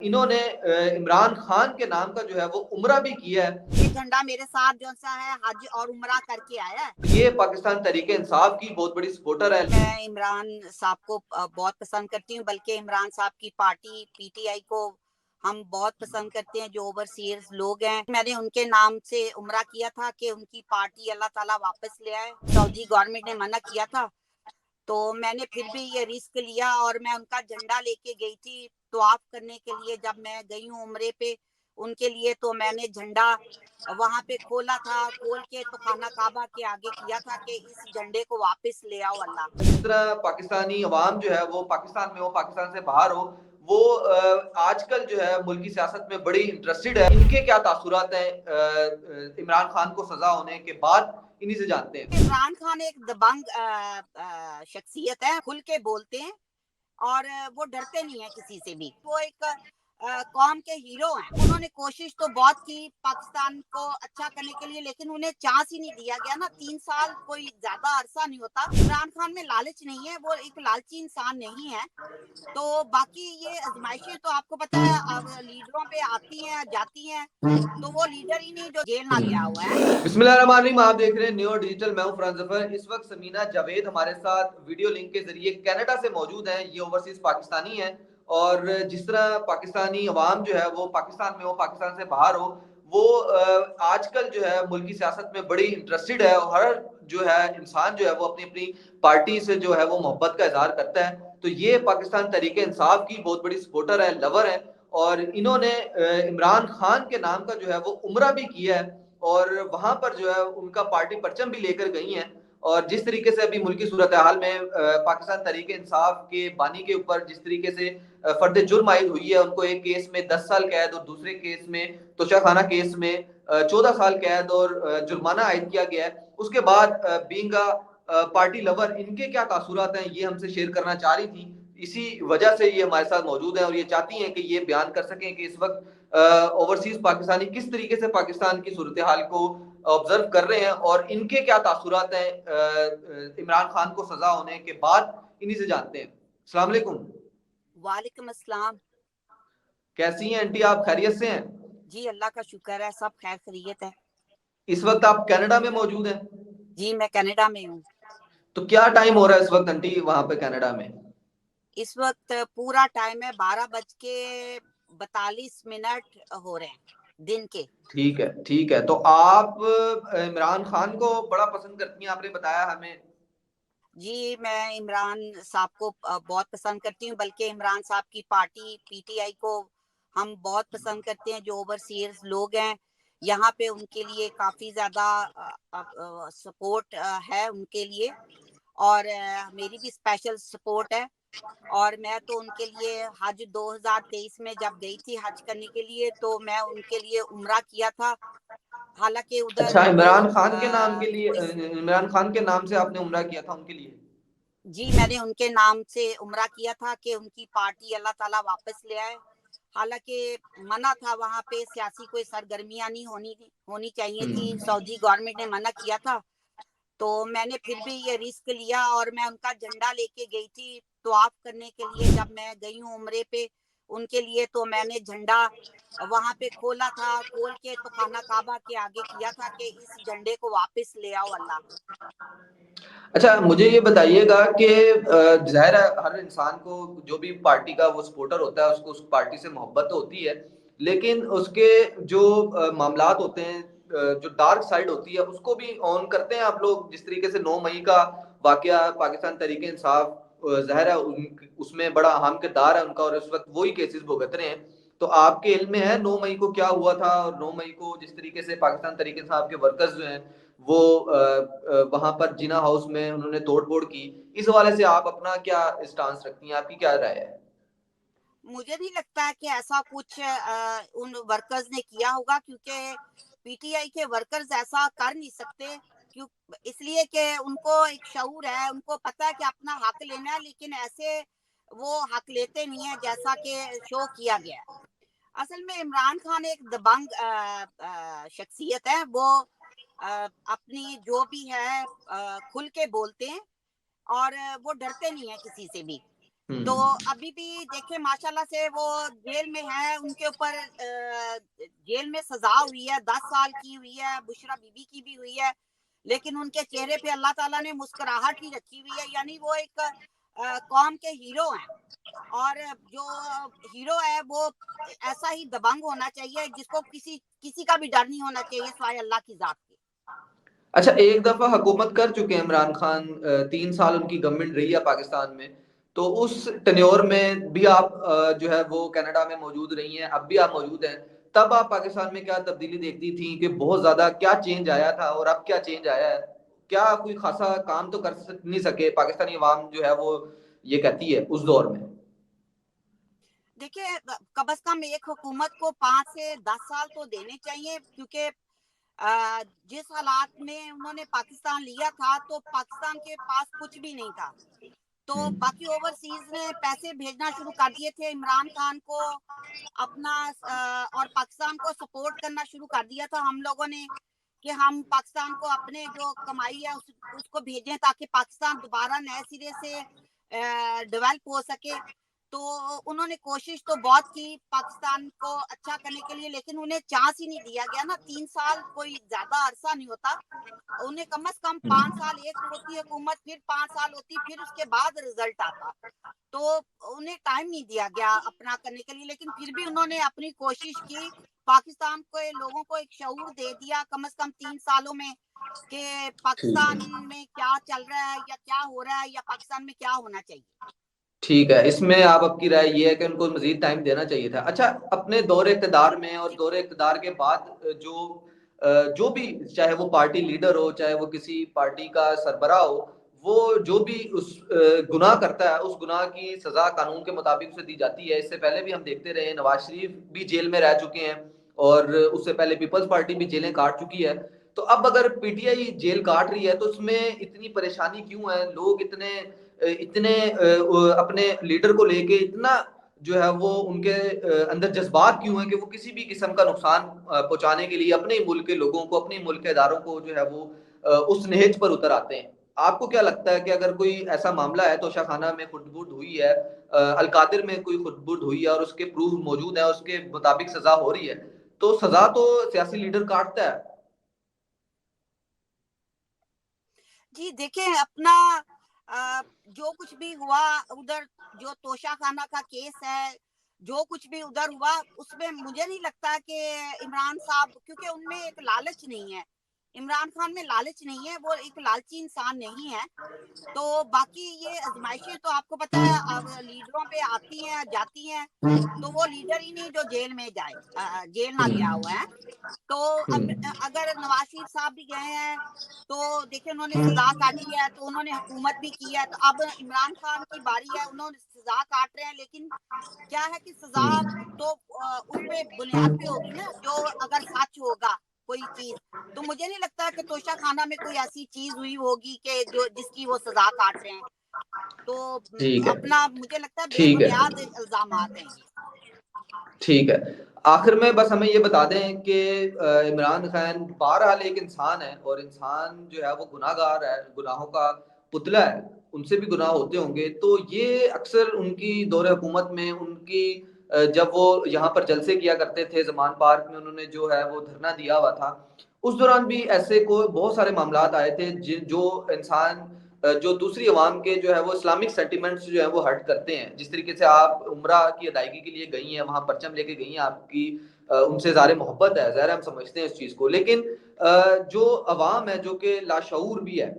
انہوں نے عمران خان کے نام کا جو ہے وہ عمرہ بھی کیا ہے۔ یہ جھنڈا میرے ساتھ جو سا ہے حج اور عمرہ کر کے آیا ہے۔ یہ پاکستان تحریک انصاف کی بہت بڑی سپورٹر ہے۔ میں عمران صاحب کو بہت پسند کرتی ہوں، بلکہ عمران صاحب کی پارٹی پی ٹی آئی کو ہم بہت پسند کرتے ہیں، جو اوورسیئرز لوگ ہیں۔ میں نے ان کے نام سے عمرہ کیا تھا کہ ان کی پارٹی اللہ تعالیٰ واپس لے آئے۔ سعودی گورنمنٹ نے منع کیا تھا، تو میں نے پھر بھی یہ رسک لیا اور میں ان کا جھنڈا لے کے گئی تھی طواف کرنے کے لیے۔ جب میں گئی ہوں عمرے پہ ان کے لیے، تو میں نے جھنڈا وہاں پہ کھولا تھا، کھول کے تو خانہ کعبہ کے آگے کیا تھا کہ اس جھنڈے کو واپس لے آؤ اللہ۔ جس طرح پاکستانی عوام جو ہے وہ پاکستان میں ہو، پاکستان سے باہر ہو، وہ آج کل جو ہے ملکی سیاست میں بڑی انٹرسٹڈ ہے۔ ان کے کیا تاثرات ہیں عمران خان کو سزا ہونے کے بعد، انہی سے جانتے ہیں۔ عمران خان ایک دبنگ شخصیت ہے، کھل کے بولتے ہیں اور وہ ڈرتے نہیں ہیں کسی سے بھی۔ وہ ایک قوم کے ہیرو ہیں۔ انہوں نے کوشش تو بہت کی پاکستان کو اچھا کرنے کے لیے، لیکن انہیں چانس ہی نہیں دیا گیا نا۔ 3 سال کوئی زیادہ عرصہ نہیں ہوتا۔ عمران خان میں لالچ نہیں ہے، وہ ایک لالچی انسان نہیں ہے۔ تو باقی یہ آزمائشیں تو آپ کو پتہ ہے اب لیڈروں پہ آتی ہیں جاتی ہیں، تو وہ لیڈر ہی نہیں جو جیل نہ گیا ہوا ہے۔ بسم اللہ الرحمن الرحیم، آپ دیکھ رہے ہیں نیو ڈیجیٹل، میں ہوں فرحان ظفر۔ اس وقت سمینہ جاوید ہمارے ساتھ ویڈیو لنک کے ذریعے کینیڈا سے موجود ہیں۔ یہ اوورسیز پاکستانی ہیں، اور جس طرح پاکستانی عوام جو ہے وہ پاکستان میں ہو، پاکستان سے باہر ہو، وہ آج کل جو ہے ملکی سیاست میں بڑی انٹرسٹڈ ہے۔ ہر جو ہے انسان جو ہے وہ اپنی اپنی پارٹی سے جو ہے وہ محبت کا اظہار کرتا ہے۔ تو یہ پاکستان تحریک انصاف کی بہت بڑی سپورٹر ہے، لور ہے، اور انہوں نے عمران خان کے نام کا جو ہے وہ عمرہ بھی کیا ہے، اور وہاں پر جو ہے ان کا پارٹی پرچم بھی لے کر گئی ہیں۔ اور جس طریقے سے ابھی ملکی صورتحال میں پاکستان تحریک انصاف کے بانی کے اوپر جس طریقے سے فرد جرم عائد ہوئی ہے، ان کو ایک کیس میں 10 سال قید اور دوسرے کیس میں توشہ خانہ کیس میں 14 سال قید اور جرمانہ عائد کیا گیا ہے، اس کے بعد بینگ پارٹی لور ان کے کیا تاثرات ہیں، یہ ہم سے شیئر کرنا چاہ رہی تھی۔ اسی وجہ سے یہ ہمارے ساتھ موجود ہیں، اور یہ چاہتی ہیں کہ یہ بیان کر سکیں کہ اس وقت اوورسیز پاکستانی کس طریقے سے پاکستان کی صورتحال کو آبزرو کر رہے ہیں، اور ان کے کیا تاثرات ہیں عمران خان کو سزا ہونے کے بعد، انہی سے جانتے ہیں۔ السلام علیکم۔ وعلیکم السلام۔ کیسی ہیں انٹی، آپ خیریت سے ہیں؟ جی اللہ کا شکر ہے، سب خیر خیریت ہے۔ اس وقت آپ کینیڈا میں موجود ہیں؟ جی میں کینیڈا میں ہوں۔ تو کیا ٹائم ہو رہا ہے اس وقت انٹی وہاں پہ کینیڈا میں؟ اس وقت پورا ٹائم ہے 12:42 ہو رہے ہیں دن کے۔ ٹھیک ہے، ٹھیک ہے۔ تو آپ عمران خان کو بڑا پسند کرتی ہیں، آپ نے بتایا ہمیں۔ جی میں عمران صاحب کو بہت پسند کرتی ہوں، بلکہ عمران صاحب کی پارٹی پی ٹی آئی کو ہم بہت پسند کرتے ہیں، جو اوورسیئرز لوگ ہیں یہاں پہ ان کے لیے کافی زیادہ سپورٹ ہے ان کے لیے، اور میری بھی اسپیشل سپورٹ ہے۔ اور میں تو ان کے لیے حج 2023 میں جب گئی تھی حج کرنے کے لیے، تو میں ان کے لیے عمرہ کیا تھا، حالانکہ ادھر اچھا، وہ عمران خان کے نام کے لیے، کوئی عمران خان کے نام سے آپ نے عمرہ کیا تھا ان کے لیے؟ جی میں نے ان کے نام سے عمرہ کیا تھا کہ ان کی پارٹی اللہ تعالیٰ واپس لے آئے۔ حالانکہ منع تھا، وہاں پہ سیاسی کوئی سرگرمیاں نہیں ہونی چاہیے تھی، سعودی گورنمنٹ نے منع کیا تھا، تو میں نے پھر بھی یہ رسک لیا اور میں ان کا جھنڈا لے کے گئی تھی طواف کرنے کے لیے۔ جب میں گئی ہوں عمرے پہ ان کے لیے، تو میں نے جھنڈا وہاں پہ کھولا تھا، کھول کے تو خانہ کعبہ کے آگے کیا تھا کہ اس جھنڈے کو واپس لے آؤ اللہ۔ اچھا مجھے یہ بتائیے گا کہ ظاہر ہے ہر انسان کو جو بھی پارٹی کا وہ سپورٹر ہوتا ہے اس کو اس پارٹی سے محبت ہوتی ہے، لیکن اس کے جو معاملات ہوتے ہیں، جو ڈارک سائڈ ہوتی ہے، اس کو بھی آن کرتے ہیں آپ لوگ؟ جس طریقے سے 9 مئی کا واقعہ پاکستان تحریک انصاف، ظاہر ہے اس میں بڑا اہم کردار ہے ان کا، اور اس وقت وہی کیسز بھگت رہے ہیں۔ تو آپ کے علم میں ہے 9 مئی کو کیا ہوا تھا، اور 9 مئی کو جس طریقے سے پاکستان تحریک انصاف کے ورکرز جو ہیں وہ وہاں پر جنا ہاؤس میں انہوں نے توڑ پھوڑ کی، اس حوالے سے آپ اپنا کیا اسٹانس رکھتی ہیں، آپ کی کیا رائے ہے؟ مجھے نہیں لگتا ہے کہ ایسا کچھ ان ورکرز نے کیا ہوگا، کیونکہ پی ٹی آئی کے ورکرز ایسا کر نہیں سکتے، اس لیے کہ ان کو ایک شعور ہے، ان کو پتہ ہے کہ اپنا حق لینا ہے، لیکن ایسے وہ حق لیتے نہیں ہیں جیسا کہ شو کیا گیا ہے۔ اصل میں عمران خان ایک دبنگ شخصیت ہے، وہ اپنی جو بھی ہے کھل کے بولتے ہیں، اور وہ ڈرتے نہیں ہیں کسی سے بھی۔ तो अभी भी देखिए माशाल्लाह से वो जेल में है, उनके ऊपर जेल में सजा हुई है, 10 साल की हुई है, बुशरा बीबी की भी हुई है, लेकिन उनके चेहरे पे अल्लाह ताला ने मुस्कुराहट ही रखी हुई है। यानी वो एक कौम के हीरो हैं, और जो हीरो है वो ऐसा ही दबंग होना चाहिए जिसको किसी किसी का भी डर नहीं होना चाहिए सिवाय अल्लाह की जात के। अच्छा, एक दफा हुकूमत कर चुके हैं इमरान खान, 3 साल उनकी गवर्नमेंट रही है पाकिस्तान में। तो उस टेन्योर में भी आप जो है वो कनाडा में मौजूद रही हैं, अब भी आप मौजूद हैं। तब आप पाकिस्तान में क्या तब्दीली देखती थी कि बहुत ज्यादा क्या चेंज आया था और अब क्या चेंज आया है? क्या कोई खासा काम तो नहीं सके पाकिस्तानी अवाम जो है वो, ये कहती है उस दौर में? देखिए कम से कम एक हुकूमत को 5 से 10 साल तो देने चाहिए, क्योंकि जिस हालात में उन्होंने पाकिस्तान लिया था तो पाकिस्तान के पास कुछ भी नहीं था। तो बाकी ओवरसीज ने पैसे भेजना शुरू कर दिए थे इमरान खान को अपना, और पाकिस्तान को सपोर्ट करना शुरू कर दिया था हम लोगों ने कि हम पाकिस्तान को अपने जो कमाई है उसको भेजें ताकि पाकिस्तान दोबारा नए सिरे से डेवलप हो सके। तो उन्होंने कोशिश तो बहुत की पाकिस्तान को अच्छा करने के लिए, लेकिन उन्हें चांस ही नहीं दिया गया ना। 3 साल कोई ज्यादा अरसा नहीं होता, उन्हें कम से कम 5 साल, एक होती हुकूमत, फिर 5 साल होती, फिर उसके बाद रिजल्ट आता। तो उन्हें टाइम नहीं दिया गया अपना करने के लिए, लेकिन फिर भी उन्होंने अपनी कोशिश की, पाकिस्तान के लोगों को एक शऊर दे दिया कम से कम 3 सालों में कि ठीक पाकिस्तान है। में क्या चल रहा है या क्या हो रहा है या पाकिस्तान में क्या होना चाहिए। ठीक है, इसमें आप आपकी राय ये है कि उनको मजीद टाइम देना चाहिए था। अच्छा, अपने दौरे इक़्तिदार में और जी दौरे इक़्तिदार के बाद जो भी, चाहे वो पार्टी लीडर हो, चाहे वो किसी पार्टी का सरबराह हो, वो जो भी उस गुनाह करता है, उस गुनाह की सज़ा कानून के मुताबिक उसे दी जाती है। इससे पहले भी हम देखते रहे, नवाज शरीफ भी जेल में रह चुके हैं और उससे पहले पीपल्स पार्टी भी जेलें काट चुकी है। तो अब अगर पीटीआई जेल काट रही है तो उसमें इतनी परेशानी क्यों है? लोग इतने इतने अपने लीडर को लेके इतना जो है वो उनके अंदर जज्बात क्यों है कि वो किसी भी किस्म का नुकसान पहुंचाने के लिए अपने ही मुल्क के लोगों को, अपने ही मुल्क के इदारों को जो है वो उस नहेज पर उतर आते हैं? आपको क्या लगता है कि अगर कोई ऐसा मामला है, तोशा खाना में खुटबुट हुई है, अलकादिर में कोई खुटबुट हुई है और उसके प्रूफ मौजूद है, उसके मुताबिक सजा हो रही है, तो सजा तो सियासी लीडर काटता है। जी, देखिए अपना जो कुछ भी हुआ उधर, जो तोशा खाना का केस है, जो कुछ भी उधर हुआ, उसमें मुझे नहीं लगता कि इमरान साहब, क्योंकि उनमें एक लालच नहीं है, इमरान खान में लालच नहीं है, वो एक लालची इंसान नहीं है। तो बाकी ये आजमाइशें तो आपको पता है अब लीडरों पे आती हैं जाती हैं, तो वो लीडर ही नहीं जो जेल में जाए, जेल ना गया हुआ है। तो अब अगर नवाज शरीफ साहब भी गए हैं तो देखिए उन्होंने सजा काटी है, तो उन्होंने हुकूमत भी की है, तो अब इमरान खान की बारी है, उन्होंने सजा काट रहे हैं। लेकिन क्या है कि सजा तो उस पे बुनियाद पे होगी ना, जो अगर सच होगा कोई चीज, तो मुझे नहीं लगता कि तोशा खाना में कोई ऐसी चीज हुई होगी कि जो जिसकी वो सजा काट रहे हैं। तो ठीक है। अपना मुझे लगता है ठीक है। बेबुनियाद इल्जामात हैं ये। ठीक है। आखिर में बस हमें ये बता दें कि इमरान खान बहरहाल एक इंसान है और इंसान जो है वो गुनाहगार है, गुनाहों का पुतला है, उनसे भी गुनाह होते होंगे। तो ये अक्सर उनकी दौरे हुकूमत में उनकी जब वो यहाँ पर जलसे किया करते थे ज़मान पार्क में, उन्होंने जो है वो धरना दिया हुआ था, उस दौरान भी ऐसे को बहुत सारे मामलात आए थे जो इंसान जो दूसरी अवाम के जो है वो इस्लामिक सेंटिमेंट्स जो है वो हर्ट करते हैं। जिस तरीके से आप उम्रा की अदायगी के लिए गई हैं, वहाँ परचम लेके गई हैं, आपकी उनसे ज़ाहिर मोहब्बत है, ज़ाहिर हम समझते हैं इस चीज़ को। लेकिन जो अवाम है जो कि लाशऊर भी है,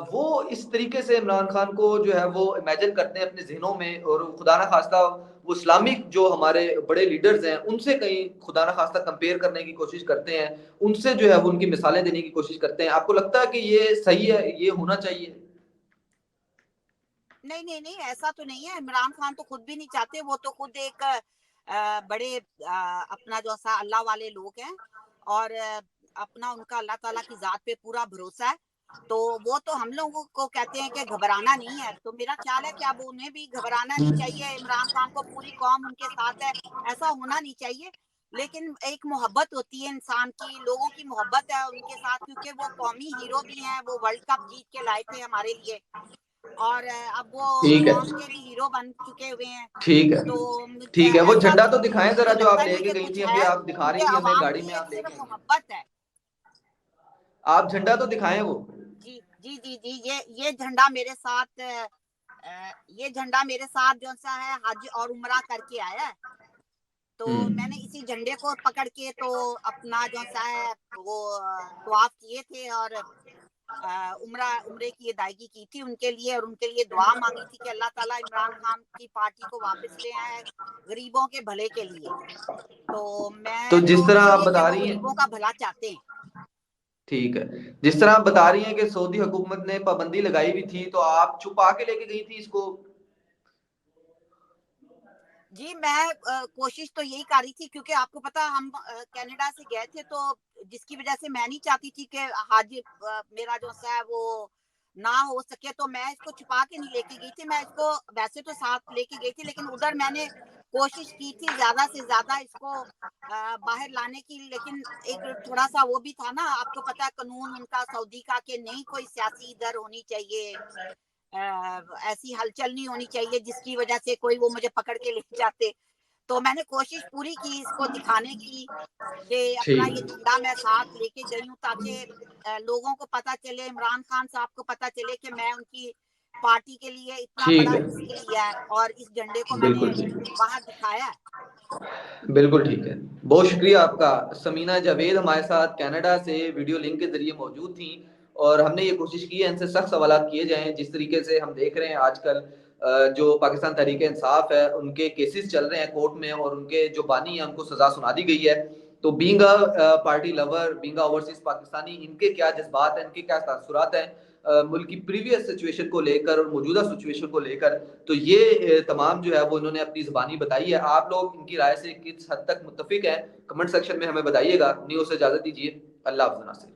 वो इस तरीके से इमरान खान को जो है वो इमेजिन करते हैं अपने जहनों में, और खुदा ना खास्ता वो इस्लामिक जो हमारे बड़े लीडर्स हैं उनसे कहीं खुदा ना खास्ता कंपेयर करने की कोशिश करते हैं, उनसे जो है वो उनकी मिसालें देने की कोशिश करते हैं। आपको लगता है कि ये सही है, ये होना चाहिए? नहीं नहीं नहीं, ऐसा तो नहीं है, इमरान खान तो खुद भी नहीं चाहते, वो तो खुद एक बड़े अपना जो सा अल्लाह वाले लोग हैं, और अपना उनका अल्लाह ताला की जात पे पूरा भरोसा है। तो वो तो हम लोगों को कहते हैं कि घबराना नहीं है, तो मेरा ख्याल है कि अब उन्हें भी घबराना नहीं चाहिए। इमरान खान को पूरी कौम उनके साथ है, ऐसा होना नहीं चाहिए। लेकिन एक मोहब्बत होती है इंसान की, लोगों की मोहब्बत है उनके साथ, क्योंकि वो कौमी हीरो भी हैं, वो वर्ल्ड कप जीत के लाए थे हमारे लिए। और अब वो ठीक है, सॉन्ग के भी हीरो बन चुके हुए हैं। ठीक है, तो ठीक है। वो ऐसा झंडा तो तो दिखाएं जरा मुझे जो आप लगता नहीं लेके कि गई कुछ थी, अभी है, आप दिखा रही उनके थी हमें अवाम गाड़ी की में, एक आप सिर्फ देख लेंगे, मोहब्बत है। आप झंडा तो दिखाएं वो। जी जी जी जी, ये झंडा मेरे साथ ये झंडा मेरे साथ जो सा है हज और उम्रा करके आया है। तो मैंने हम्म, इसी झंडे को पकड़ के तो अपना जो सा है वो तवाफ किए थे और उम्रे की अदायगी की थी उनके लिए, और उनके लिए दुआ मांगी थी कि अल्लाह ताला इमरान खान की पार्टी को वापस ले आए गरीबों के भले के लिए। तो तो मैं जिस तो तरह आप इसलिए कि बता वो रही गरीबों हैं, का भला चाहते हैं। ठीक है, जिस तरह आप बता रही हैं कि सऊदी हुकूमत ने पाबंदी लगाई हुई थी, तो आप छुपा के लेके गई थी इसको? जी, मैं कोशिश तो यही कर रही थी क्योंकि आपको पता हम कनाडा से गए थे, तो जिसकी वजह से मैं नहीं चाहती थी कि हज मेरा जो सा है वो ना हो सके, तो मैं इसको छुपा के नहीं लेके गई थी। मैं इसको वैसे तो साथ लेके गई थी, लेकिन उधर मैंने कोशिश की थी ज़्यादा से ज़्यादा इसको बाहर लाने की, लेकिन एक थोड़ा-सा वो भी था ना, आपको पता है कानून उनका सऊदी का कि नहीं कोई सियासी इधर होनी चाहिए, ऐसी हलचल नहीं होनी चाहिए जिसकी वजह से कोई वो मुझे पकड़ के ले जाते। तो मैंने कोशिश पूरी की इसको दिखाने की कि अपना ये ठीक, झंडा मैं साथ लेके गई हूँ, ताकि लोगों को पता चले, इमरान खान साहब को पता चले कि मैं उनकी पार्टी के लिए इतना ठीक बड़ा है, रिस्क लिया है और इस झंडे को मैंने बिल्कुल ठीक, वहां दिखाया है। बिल्कुल ठीक है। बहुत शुक्रिया आपका। समीना जावेद हमारे साथ कनाडा से वीडियो लिंक के जरिए मौजूद थी, और हमने ये कोशिश की है इनसे सख्त सवालात किए जाएं। जिस तरीके से हम देख रहे हैं आजकल जो पाकिस्तान तहरीक इंसाफ है, उनके केसेस चल रहे हैं कोर्ट में, और उनके जो बानी हैं उनको सजा सुना दी गई है। तो being a party lover, being overseas Pakistani, इनके क्या जज्बात हैं, इनके क्या तासुरात हैं मुल्क की प्रीवियस सिचुएशन को लेकर और मौजूदा सिचुएशन को लेकर, तो ये तमाम जो है वो इन्होंने अपनी ज़बानी बताई है। आप लोग इनकी राय से किस हद तक मुत्तफिक हैं, कमेंट सेक्शन में हमें बताइएगा। न्यूज़ से इजाज़त दीजिए। अल्लाह हाफ़िज़।